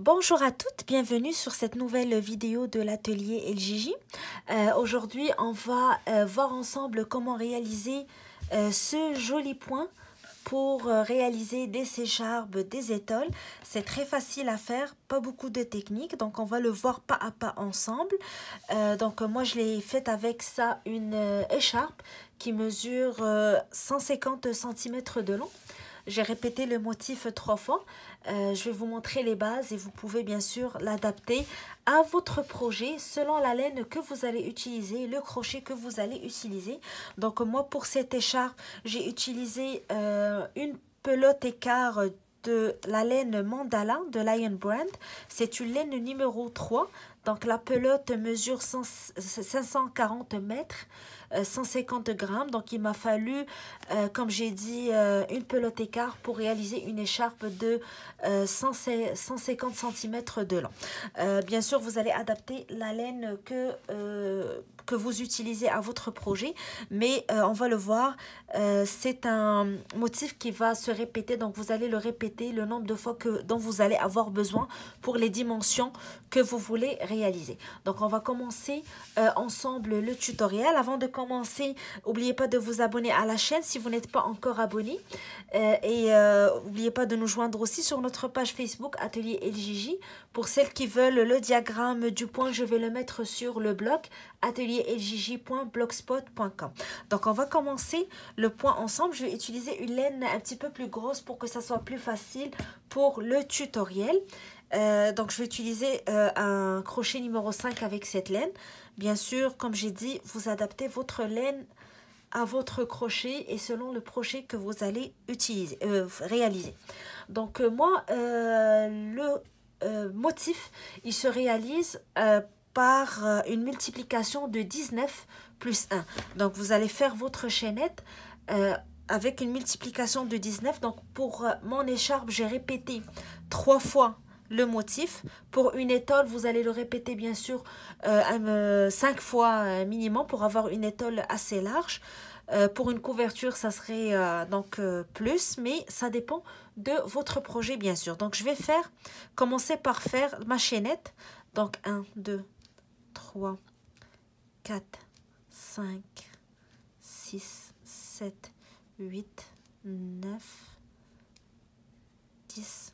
Bonjour à toutes, bienvenue sur cette nouvelle vidéo de l'atelier LJJ. Aujourd'hui, on va voir ensemble comment réaliser ce joli point pour réaliser des écharpes, des étoiles. C'est très facile à faire, pas beaucoup de technique, donc on va le voir pas à pas ensemble. Moi, je l'ai faite avec ça, une écharpe qui mesure 150 cm de long. J'ai répété le motif 3 fois. Je vais vous montrer les bases et vous pouvez bien sûr l'adapter à votre projet selon la laine que vous allez utiliser, le crochet que vous allez utiliser. Donc moi pour cette écharpe, j'ai utilisé une pelote écart de la laine Mandala de Lion Brand. C'est une laine numéro 3. Donc la pelote mesure 540 mètres. 150 grammes, donc il m'a fallu, comme j'ai dit, une pelote écart pour réaliser une écharpe de 150 cm de long. Bien sûr, vous allez adapter la laine que vous utilisez à votre projet, mais on va le voir, c'est un motif qui va se répéter, donc vous allez le répéter le nombre de fois dont vous allez avoir besoin pour les dimensions que vous voulez réaliser. Donc on va commencer ensemble le tutoriel. Avant de commencer, n'oubliez pas de vous abonner à la chaîne si vous n'êtes pas encore abonné. N'oubliez pas de nous joindre aussi sur notre page Facebook Atelier LJJ. Pour celles qui veulent le diagramme du point, je vais le mettre sur le blog atelierljj.blogspot.com. Donc on va commencer le point ensemble. Je vais utiliser une laine un petit peu plus grosse pour que ça soit plus facile pour le tutoriel. Donc je vais utiliser un crochet numéro 5 avec cette laine. Bien sûr, comme j'ai dit, vous adaptez votre laine à votre crochet et selon le crochet que vous allez utiliser, réaliser. Donc moi, le motif, il se réalise par une multiplication de 19 plus 1. Donc vous allez faire votre chaînette avec une multiplication de 19. Donc pour mon écharpe, j'ai répété 3 fois le motif. Pour une étole, vous allez le répéter bien sûr 5 fois minimum pour avoir une étole assez large. Pour une couverture, ça serait plus, mais ça dépend de votre projet bien sûr. Donc je vais commencer par faire ma chaînette. Donc 1, 2, 3, 4, 5, 6, 7, 8, 9, 10,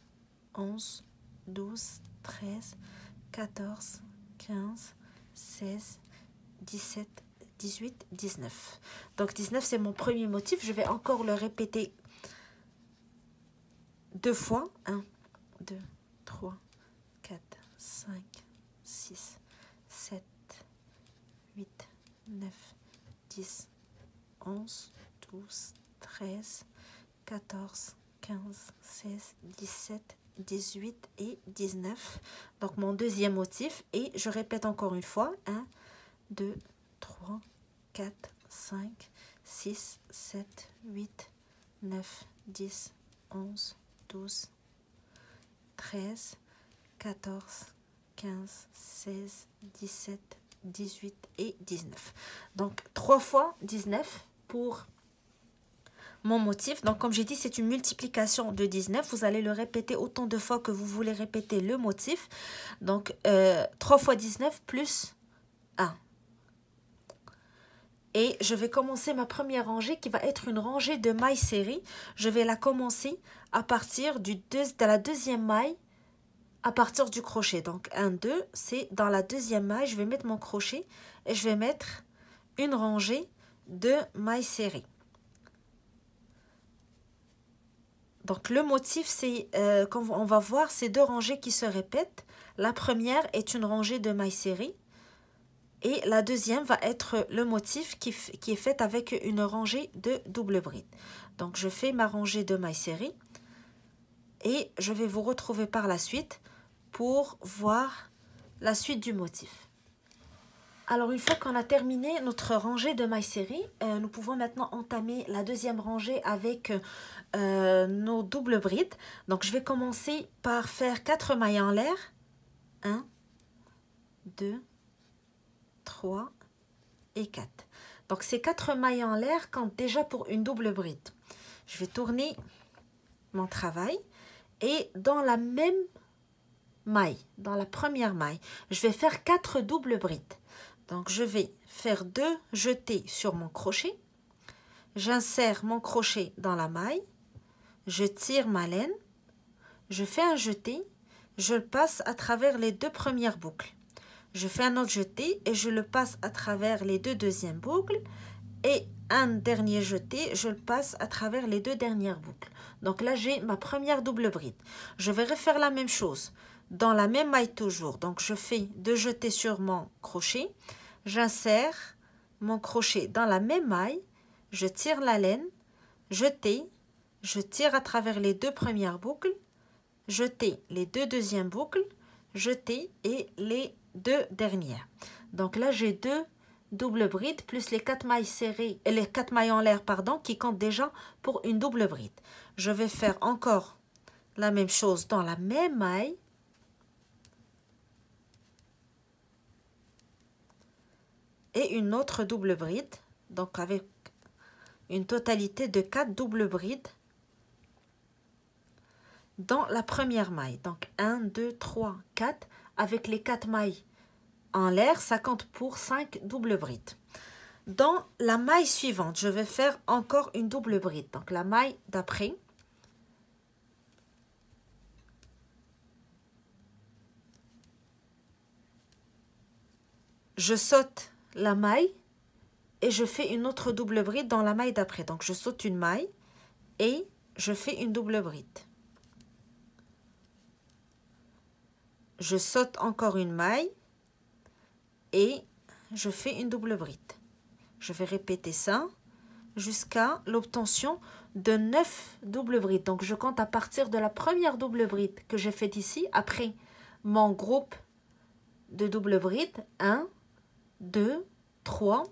11, 12, 13, 14, 15, 16, 17, 18, 19. Donc 19, c'est mon premier motif. Je vais encore le répéter 2 fois. 1, 2, 3, 4, 5, 6, 7, 8, 9, 10, 11, 12, 13, 14, 15, 16, 17, 18 et 19. Donc mon deuxième motif. Et je répète encore une fois. 1, 2, 3, 4, 5, 6, 7, 8, 9, 10, 11, 12, 13, 14, 15, 16, 17, 18 et 19. Donc 3 fois 19 pour mon motif. Donc comme j'ai dit, c'est une multiplication de 19. Vous allez le répéter autant de fois que vous voulez répéter le motif. Donc 3 fois 19 plus 1. Et je vais commencer ma première rangée qui va être une rangée de mailles serrées. Je vais la commencer à partir de la deuxième maille, à partir du crochet. Donc 1, 2, c'est dans la deuxième maille. Je vais mettre mon crochet et je vais mettre une rangée de mailles serrées. Donc le motif, c'est, comme on va voir, c'est 2 rangées qui se répètent. La première est une rangée de mailles serrées. Et la deuxième va être le motif qui est fait avec une rangée de double bride. Donc je fais ma rangée de mailles serrées. Et je vais vous retrouver par la suite pour voir la suite du motif. Alors une fois qu'on a terminé notre rangée de mailles serrées, nous pouvons maintenant entamer la deuxième rangée avec nos doubles brides. Donc je vais commencer par faire 4 mailles en l'air. 1, 2, 3 et 4. Donc ces 4 mailles en l'air comptent déjà pour une double bride. Je vais tourner mon travail et dans la même maille, dans la première maille, je vais faire 4 doubles brides. Donc, je vais faire 2 jetés sur mon crochet. J'insère mon crochet dans la maille. Je tire ma laine. Je fais un jeté. Je le passe à travers les 2 premières boucles. Je fais un autre jeté et je le passe à travers les 2 deuxièmes boucles. Et un dernier jeté, je le passe à travers les 2 dernières boucles. Donc là, j'ai ma première double bride. Je vais refaire la même chose. Dans la même maille toujours. Donc, je fais 2 jetés sur mon crochet. J'insère mon crochet dans la même maille. Je tire la laine. Jeté. Je tire à travers les 2 premières boucles. Jeté les 2 deuxièmes boucles. Jeté et les 2 dernières. Donc là, j'ai 2 double bride plus les 4 mailles serrées et les 4 mailles en l'air qui comptent déjà pour une double bride. Je vais faire encore la même chose dans la même maille. Et une autre double bride, donc avec une totalité de 4 doubles brides dans la première maille. Donc 1, 2, 3, 4 avec les 4 mailles en l'air, ça compte pour 5 doubles brides. Dans la maille suivante, je vais faire encore une double bride. Donc la maille d'après. Je saute la maille et je fais une autre double bride dans la maille d'après. Donc je saute une maille et je fais une double bride. Je saute encore une maille et je fais une double bride. Je vais répéter ça jusqu'à l'obtention de 9 doubles brides. Donc, je compte à partir de la première double bride que j'ai faite ici, après mon groupe de double brides. 1, 2, 3.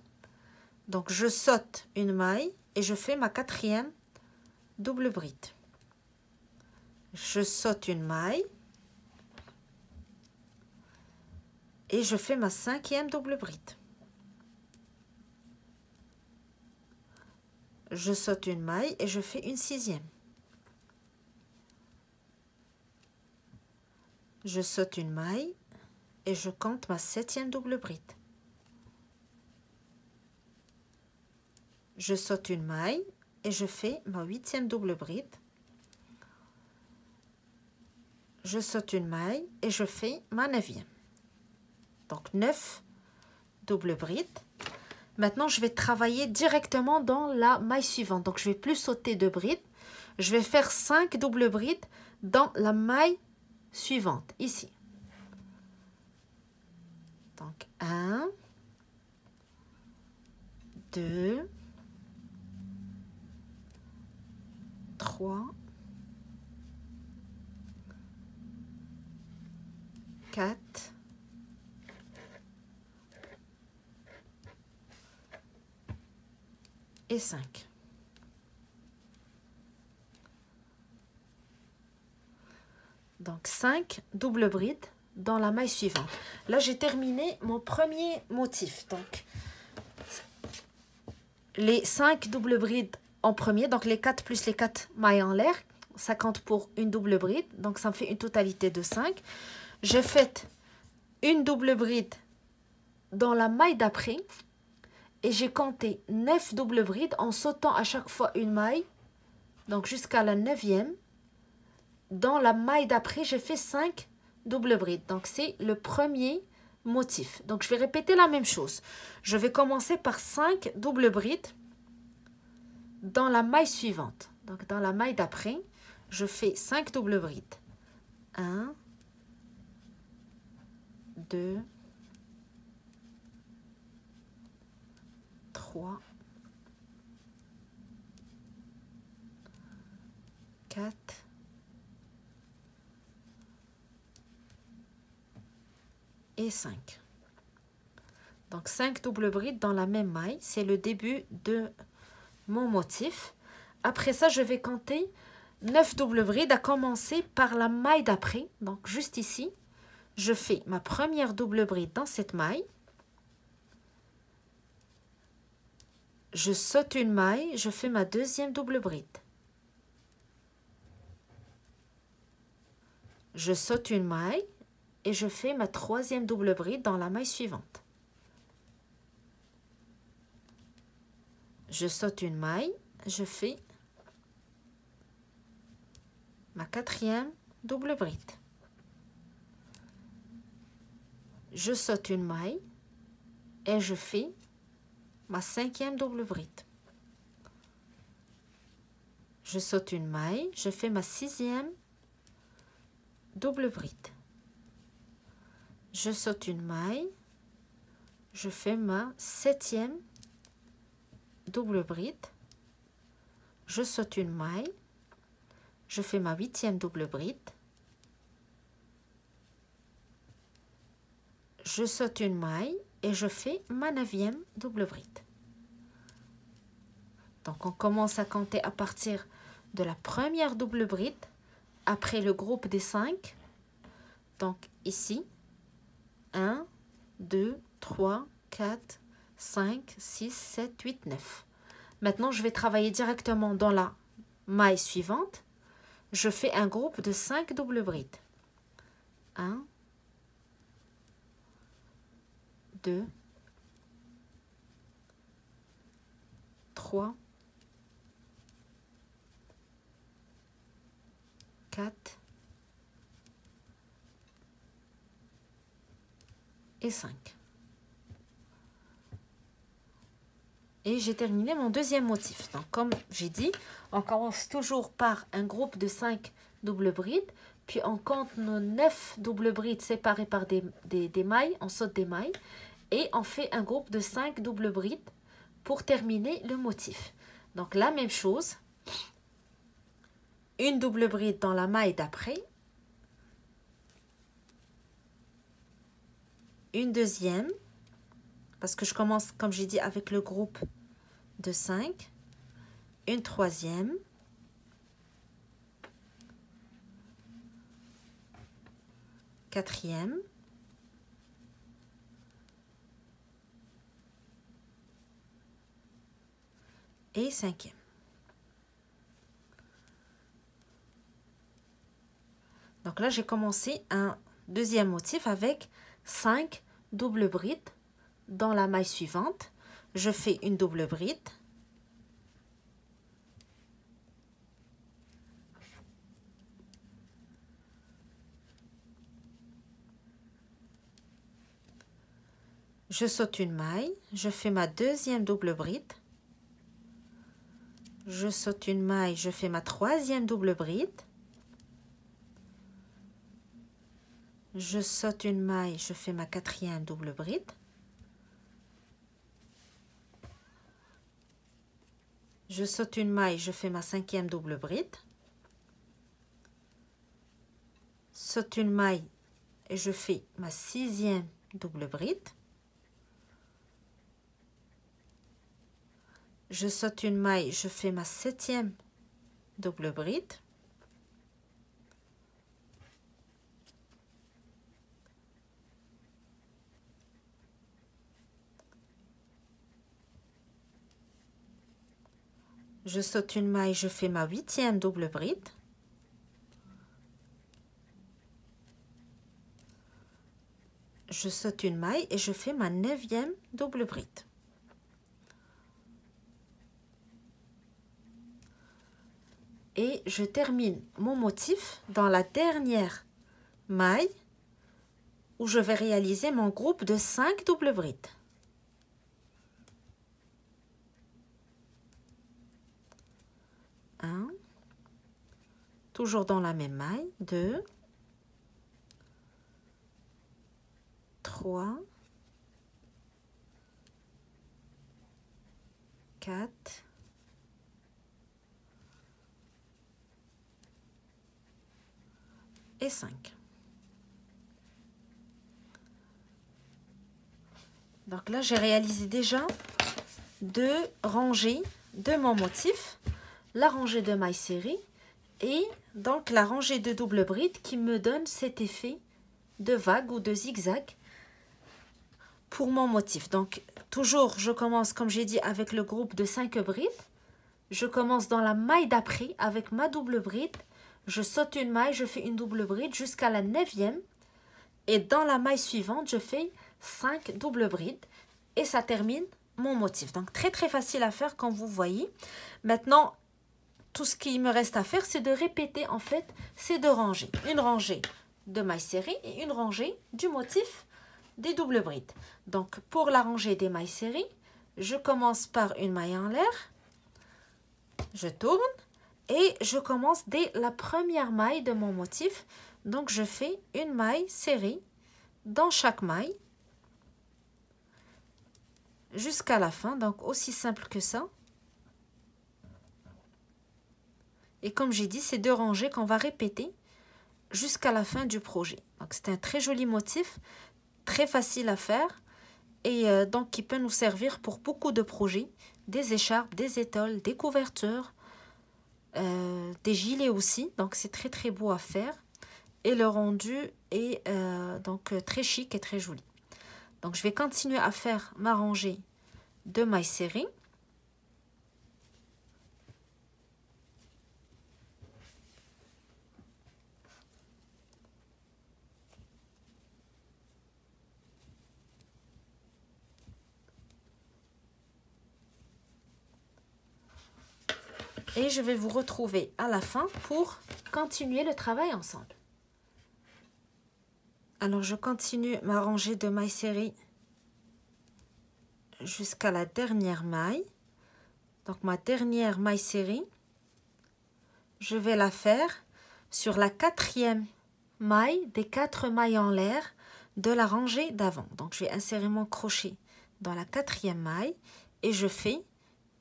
Donc, je saute une maille et je fais ma 4e double bride. Je saute une maille et je fais ma 5e double bride. Je saute une maille et je fais une 6e. Je saute une maille et je compte ma 7e double bride. Je saute une maille et je fais ma 8e double bride. Je saute une maille et je fais ma 9e. Donc 9 double brides. Maintenant, je vais travailler directement dans la maille suivante. Donc, je ne vais plus sauter de brides. Je vais faire 5 doubles brides dans la maille suivante, ici. Donc, 1, 2, 3, 4, et 5. Donc 5 doubles brides dans la maille suivante. Là, j'ai terminé mon premier motif. Donc, les 5 doubles brides en premier, donc les 4 plus les 4 mailles en l'air, ça compte pour une double bride. Donc, ça me fait une totalité de 5. J'ai fait une double bride dans la maille d'après. Et j'ai compté 9 doubles brides en sautant à chaque fois une maille. Donc jusqu'à la 9e. Dans la maille d'après, j'ai fait 5 doubles brides. Donc c'est le premier motif. Donc je vais répéter la même chose. Je vais commencer par 5 doubles brides dans la maille suivante. Donc dans la maille d'après, je fais 5 doubles brides. 1, 2, 3, 4, et 5. Donc 5 doubles brides dans la même maille, c'est le début de mon motif. Après ça, je vais compter 9 doubles brides à commencer par la maille d'après. Donc juste ici, je fais ma première double bride dans cette maille. Je saute une maille, je fais ma deuxième double bride. Je saute une maille, et je fais ma troisième double bride dans la maille suivante. Je saute une maille, je fais ma quatrième double bride. Je saute une maille et je fais ma cinquième double bride. Je saute une maille, je fais ma sixième double bride. Je saute une maille, je fais ma septième double bride. Je saute une maille, je fais ma huitième double bride. Je saute une maille et je fais ma neuvième double bride. Donc on commence à compter à partir de la première double bride après le groupe des 5. Donc ici 1, 2, 3, 4, 5, 6, 7, 8, 9. Maintenant je vais travailler directement dans la maille suivante. Je fais un groupe de 5 doubles brides. 1, 2, 3, 4 et 5. Et j'ai terminé mon deuxième motif. Donc comme j'ai dit, on commence toujours par un groupe de 5 doubles brides, puis on compte nos 9 doubles brides séparées par des mailles, on saute des mailles, et on fait un groupe de 5 doubles brides pour terminer le motif. Donc la même chose, une double bride dans la maille d'après, une deuxième, parce que je commence, comme j'ai dit, avec le groupe de 5, une troisième, quatrième, et cinquième. Donc là, j'ai commencé un deuxième motif avec 5 doubles brides dans la maille suivante. Je fais une double bride. Je saute une maille, je fais ma deuxième double bride. Je saute une maille, je fais ma troisième double bride. Je saute une maille, je fais ma quatrième double bride. Je saute une maille, je fais ma cinquième double bride. Saute une maille et je fais ma sixième double bride. Je saute une maille, je fais ma septième double bride. Je saute une maille, je fais ma huitième double bride. Je saute une maille et je fais ma neuvième double bride. Et je termine mon motif dans la dernière maille où je vais réaliser mon groupe de 5 doubles brides. Un, toujours dans la même maille, 2, 3, 4, et 5. Donc là, j'ai réalisé déjà 2 rangées de mon motif, la rangée de mailles serrées et donc la rangée de double bride qui me donne cet effet de vague ou de zigzag pour mon motif. Donc toujours, je commence, comme j'ai dit, avec le groupe de 5 brides. Je commence dans la maille d'après avec ma double bride. Je saute une maille, je fais une double bride jusqu'à la 9e Et dans la maille suivante, je fais 5 doubles brides et ça termine mon motif. Donc très très facile à faire comme vous voyez. Maintenant, tout ce qu'il me reste à faire, c'est de répéter en fait ces deux rangées. Une rangée de mailles serrées et une rangée du motif des doubles brides. Donc pour la rangée des mailles serrées, je commence par une maille en l'air, je tourne et je commence dès la première maille de mon motif. Donc je fais une maille serrée dans chaque maille jusqu'à la fin, donc aussi simple que ça. Et comme j'ai dit, c'est deux rangées qu'on va répéter jusqu'à la fin du projet. Donc c'est un très joli motif, très facile à faire et donc qui peut nous servir pour beaucoup de projets, des écharpes, des étoiles, des couvertures, des gilets aussi. Donc c'est très très beau à faire et le rendu est donc très chic et très joli. Donc je vais continuer à faire ma rangée de mailles serrées. Et je vais vous retrouver à la fin pour continuer le travail ensemble. Alors je continue ma rangée de mailles serrées jusqu'à la dernière maille. Donc ma dernière maille serrée, je vais la faire sur la quatrième maille des 4 mailles en l'air de la rangée d'avant. Donc je vais insérer mon crochet dans la quatrième maille et je fais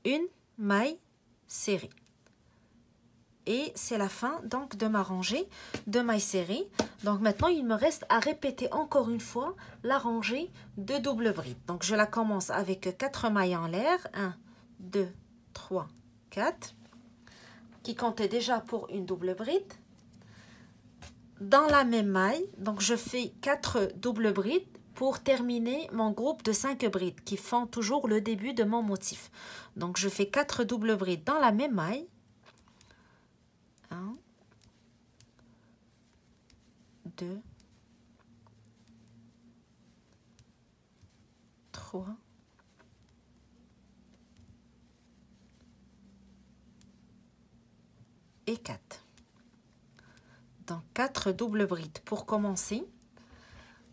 une maille serrée. Et c'est la fin donc de ma rangée de mailles serrées. Donc maintenant, il me reste à répéter encore une fois la rangée de double bride. Donc je la commence avec 4 mailles en l'air. 1, 2, 3, 4. Qui comptait déjà pour une double bride. Dans la même maille, donc je fais 4 doubles brides pour terminer mon groupe de 5 brides qui font toujours le début de mon motif. Donc je fais 4 doubles brides dans la même maille. 1, 2, 3, et 4. Donc 4 doubles brides pour commencer.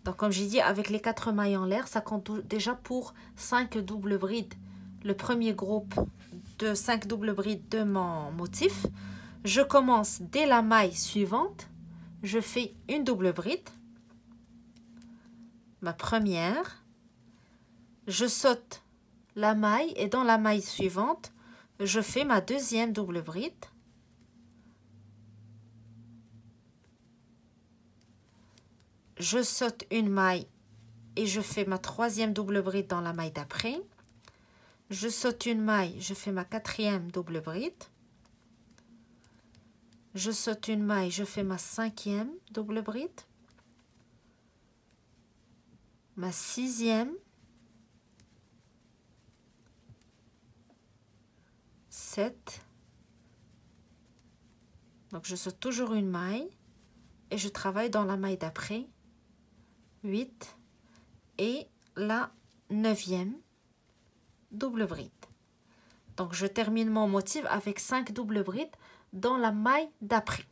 Donc comme j'ai dit, avec les 4 mailles en l'air, ça compte déjà pour 5 doubles brides. Le premier groupe de 5 doubles brides de mon motif. Je commence dès la maille suivante. Je fais une double bride. Ma première. Je saute la maille et dans la maille suivante, je fais ma deuxième double bride. Je saute une maille et je fais ma troisième double bride dans la maille d'après. Je saute une maille, je fais ma quatrième double bride. Je saute une maille, je fais ma cinquième double bride. Ma sixième. 7. Donc je saute toujours une maille et je travaille dans la maille d'après. 8 et la 9e double bride. Donc je termine mon motif avec 5 doubles brides dans la maille d'après.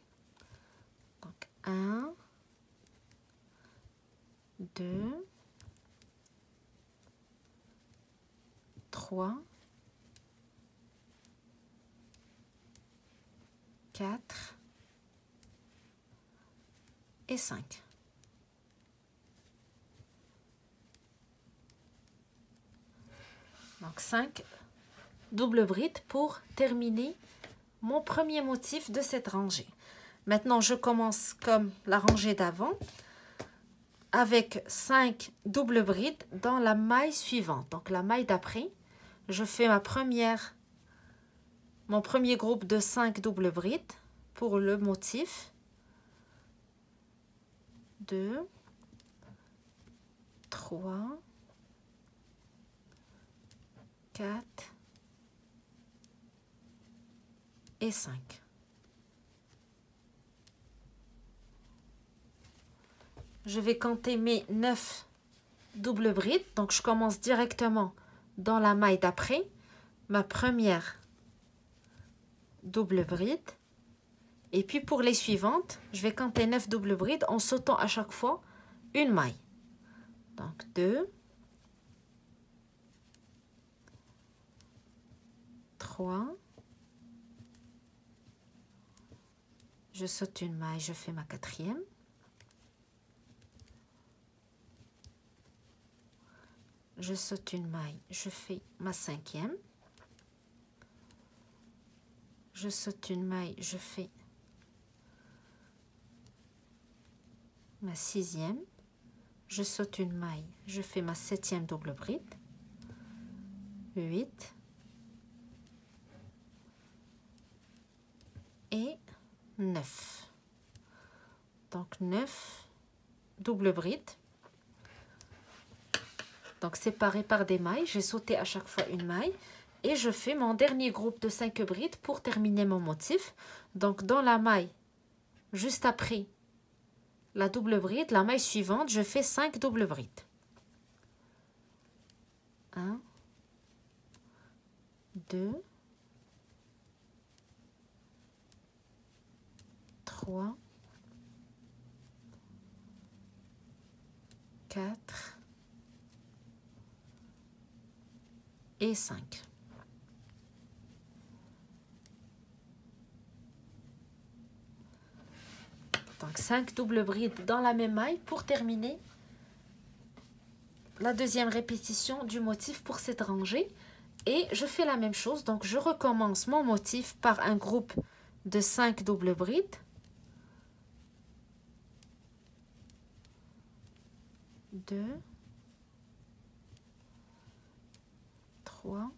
Donc 1, 2, 3, 4 et 5. Donc 5 doubles brides pour terminer mon premier motif de cette rangée. Maintenant, je commence comme la rangée d'avant avec 5 doubles brides dans la maille suivante. Donc la maille d'après, je fais mon premier groupe de 5 doubles brides pour le motif. 2, 3, 4 et 5. je vais compter mes 9 doubles brides. Donc, je commence directement dans la maille d'après, ma première double bride. Et puis, pour les suivantes, je vais compter 9 doubles brides en sautant à chaque fois une maille. Donc, 2, 3, je saute une maille, je fais ma quatrième. Je saute une maille, je fais ma cinquième. Je saute une maille, je fais ma sixième. Je saute une maille, je fais ma septième double bride. 8 et 9. Donc 9 double brides. Donc séparées par des mailles, j'ai sauté à chaque fois une maille et je fais mon dernier groupe de 5 brides pour terminer mon motif. Donc dans la maille juste après la double bride, la maille suivante, je fais 5 doubles brides. 1, 2, 3, 4 et 5. Donc 5 doubles brides dans la même maille pour terminer la deuxième répétition du motif pour cette rangée. Et je fais la même chose, donc je recommence mon motif par un groupe de 5 doubles brides. 2, 3,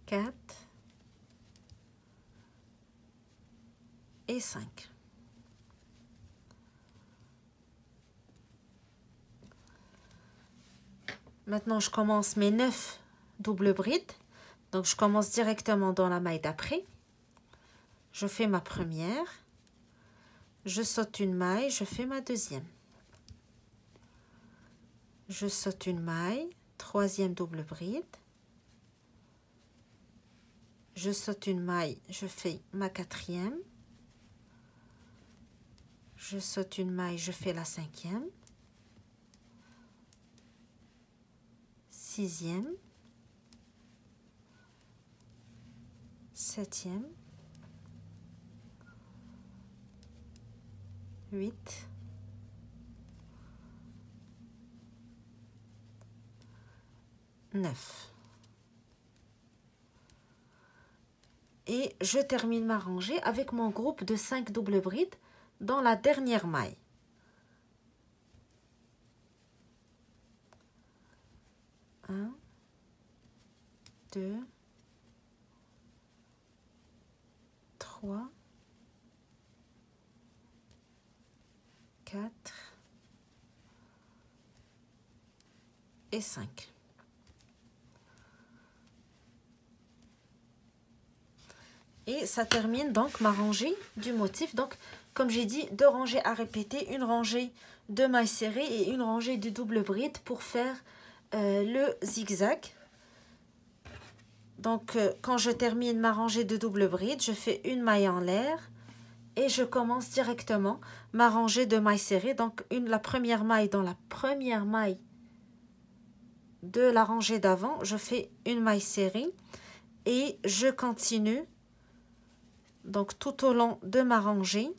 4 et 5. Maintenant, je commence mes 9 doubles brides. Donc, je commence directement dans la maille d'après. Je fais ma première. Je saute une maille, je fais ma deuxième. Je saute une maille, troisième double bride. Je saute une maille, je fais ma quatrième. Je saute une maille, je fais la cinquième. Sixième. Septième. 8. 9. Et je termine ma rangée avec mon groupe de 5 doubles brides dans la dernière maille. Un, 2, 3, 4 et 5. Et ça termine donc ma rangée du motif. Donc, comme j'ai dit, 2 rangées à répéter, une rangée de mailles serrées et une rangée de double bride pour faire le zigzag. Donc, quand je termine ma rangée de double bride, je fais une maille en l'air et je commence directement ma rangée de mailles serrées. Donc, la première maille dans la première maille de la rangée d'avant, je fais une maille serrée et je continue. Donc, tout au long de ma rangée,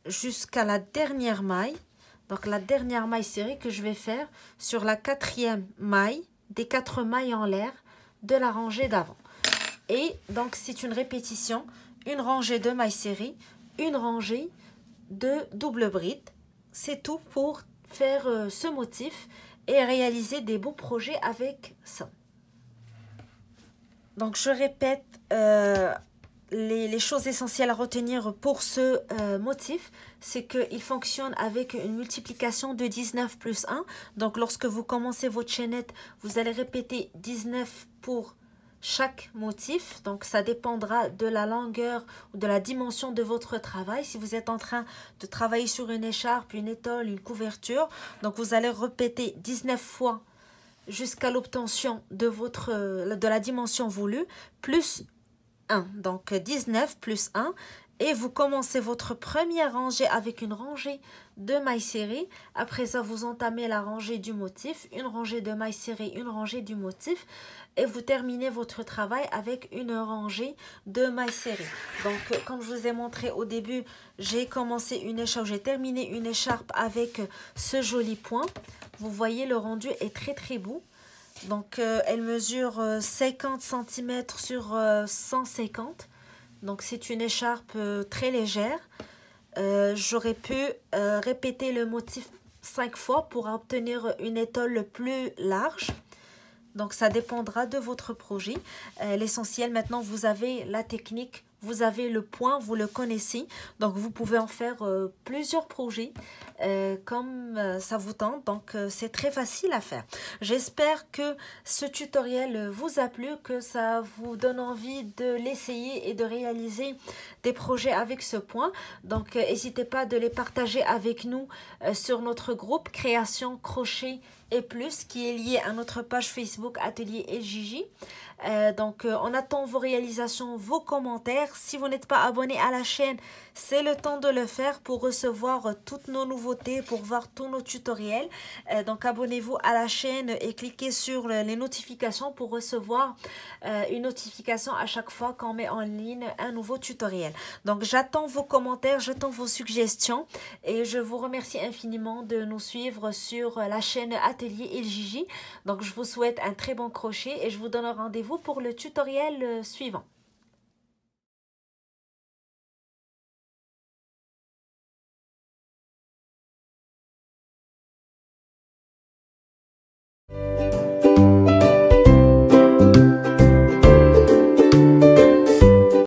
jusqu'à la dernière maille. Donc, la dernière maille serrée que je vais faire sur la quatrième maille des 4 mailles en l'air de la rangée d'avant. Et donc, c'est une répétition, une rangée de mailles serrées, une rangée de double bride. C'est tout pour faire ce motif et réaliser des beaux projets avec ça. Donc, je répète les choses essentielles à retenir pour ce motif. C'est qu'il fonctionne avec une multiplication de 19 plus 1. Donc, lorsque vous commencez votre chaînette, vous allez répéter 19 pour chaque motif. Donc ça dépendra de la longueur ou de la dimension de votre travail. Si vous êtes en train de travailler sur une écharpe, une étole, une couverture, donc vous allez répéter 19 fois jusqu'à l'obtention de la dimension voulue, plus 1. Donc 19 plus 1. Et vous commencez votre première rangée avec une rangée de mailles serrées. Après ça, vous entamez la rangée du motif, une rangée de mailles serrées, une rangée du motif. Et vous terminez votre travail avec une rangée de mailles serrées. Donc, comme je vous ai montré au début, j'ai commencé une écharpe, j'ai terminé une écharpe avec ce joli point. Vous voyez, le rendu est très très beau. Donc, elle mesure 50 cm sur 150. Donc, c'est une écharpe très légère. J'aurais pu répéter le motif 5 fois pour obtenir une étole plus large. Donc, ça dépendra de votre projet. L'essentiel, maintenant, vous avez la technique, vous avez le point, vous le connaissez. Donc, vous pouvez en faire plusieurs projets comme ça vous tente. Donc, c'est très facile à faire. J'espère que ce tutoriel vous a plu, que ça vous donne envie de l'essayer et de réaliser des projets avec ce point. Donc, n'hésitez pas de les partager avec nous sur notre groupe Création Crochet et Plus qui est lié à notre page Facebook Atelier LJJ. Donc, on attend vos réalisations, vos commentaires. Si vous n'êtes pas abonné à la chaîne, c'est le temps de le faire pour recevoir toutes nos nouveautés, pour voir tous nos tutoriels. Donc, abonnez-vous à la chaîne et cliquez sur les notifications pour recevoir une notification à chaque fois qu'on met en ligne un nouveau tutoriel. Donc, j'attends vos commentaires, j'attends vos suggestions et je vous remercie infiniment de nous suivre sur la chaîne Atelier LJJ. Donc, je vous souhaite un très bon crochet et je vous donne rendez-vous pour le tutoriel suivant.